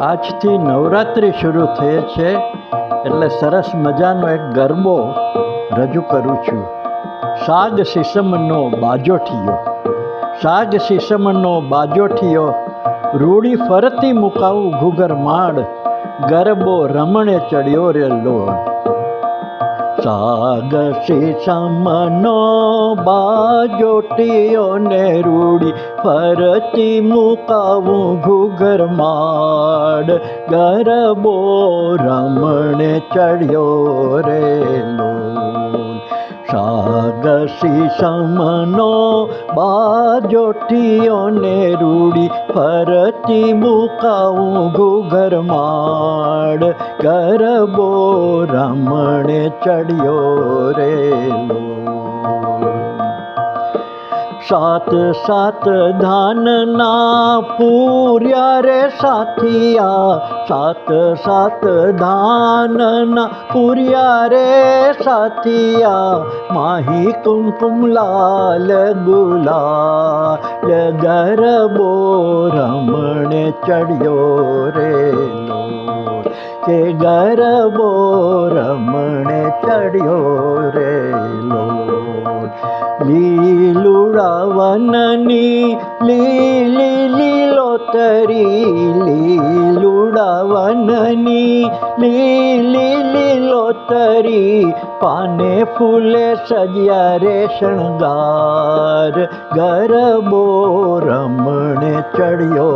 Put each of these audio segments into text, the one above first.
આજથી નવરાત્રિ શરૂ થઈ છે, એટલે સરસ મજાનો એક ગરબો રજૂ કરું છું. સાગ સીસમનો બાજોઠિયો, સાગ સીસમનો બાજોઠિયો, રૂડી ફરતી મુકાવું ઘૂઘર માડ, ગરબો રમણે ચડ્યો રે લોલ. સાગ સીસમનો બાજોઠિયો ને રૂડી ફરતી મુકાવું ઘૂઘર માડ, ગરબો રમણે ચડ્યો રે લોલ. સાગ સીસમનો બાજોઠિયો ને રૂડી ફરતી મુકાવું ઘૂઘર માડ, ગરબો રમણે ચડ્યો રે લોલ. સાત સાત ધાનના પૂર્યા રે સાથિયા, સાત સાત ધાનના પૂર્યા રે સાથિયા, માહી કુમકુમ લાલ ગુલાલ, ગરબો રમણે ચડ્યો રે લોલ. કે ગરબો રમણે ચડ્યો રે લોલ. લીલુડા વનની લીલી લીલોતરી, લીલુડા વનની લીલી લીલોતરી, પાને ફૂલે સજ્યા રે શણગાર, ગરબો રમણે ચડ્યો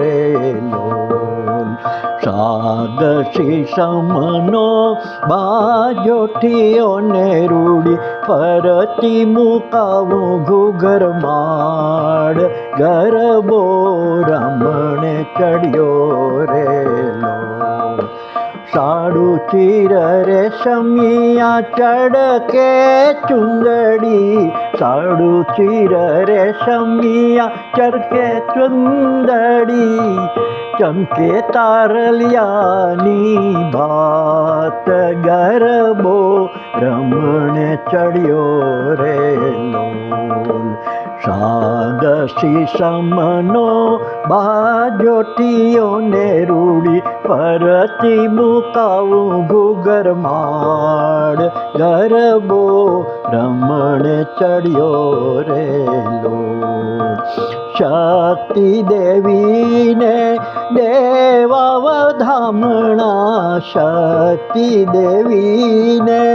રે લોલ. સાગ સીસમનો બાજોઠિયો ને રૂડી ફરતી મુકાવું ઘૂઘર માડ, ગરબો રમણે ચડ્યો રે લોલ. સાડું ચીર રેશમિયા ચડકે ચુંદડી, સાડું ચીર રેશમિયા ચડકે ચુંદડી, ચમકે તારલિયાની ભાત, ગરબો રમણે ચડ્યો રે લોલ. સાગ સીસમનો બાજોઠિયો ને રૂડી ફરતી મુકાવું ઘૂઘર માડ, ગરબો રમણે ચડ્યો રે લોલ. શક્તિ દેવીને દેવા વધામણા, શક્તિ દેવીને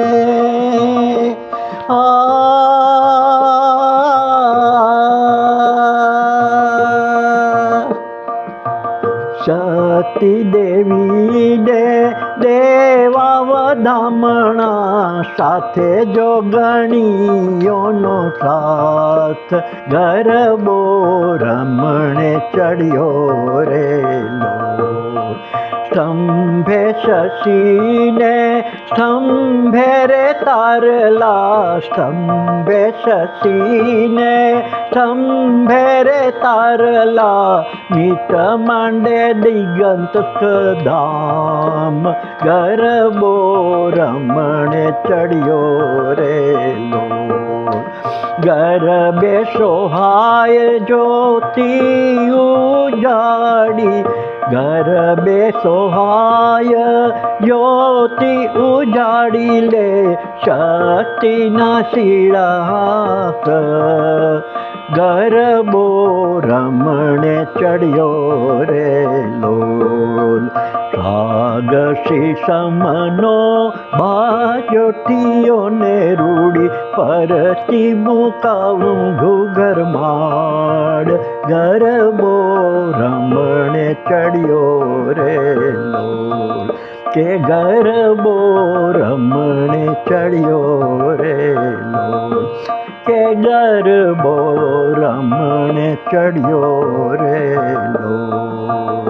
શક્તિ દેવીને દેવા વધામણા, સાથે જોગણીઓનો સાથ, ગરબો રમણે ચડ્યો રે લોલ. સ્તંભે શશીને સ્તંભે રે તારલા, સ્તંભે શશીને સ્તંભે રે તારલા, મીટ માંડે દિગંત ધામ, ગરબો રમણે ચડ્યો રે લોલ. ગરબે સોહાય જ્યોતિ ઉજાડી, ગરબે સોહાય જ્યોતિ ઉજાડી લે, શક્તિના શિળાક, ગરબો રમણે ચડ્યો રે લોલ. સાગ સીસમનો બાજોઠિયો ને રૂડી ફરતી મુકાવું ઘૂઘર માડ, ગરબો રમણે ચડ્યો રે લોલ. કે ગરબો રમણે ચડ્યો રે લોલ. કે ગરબો રમણે ચડ્યો રે લોલ.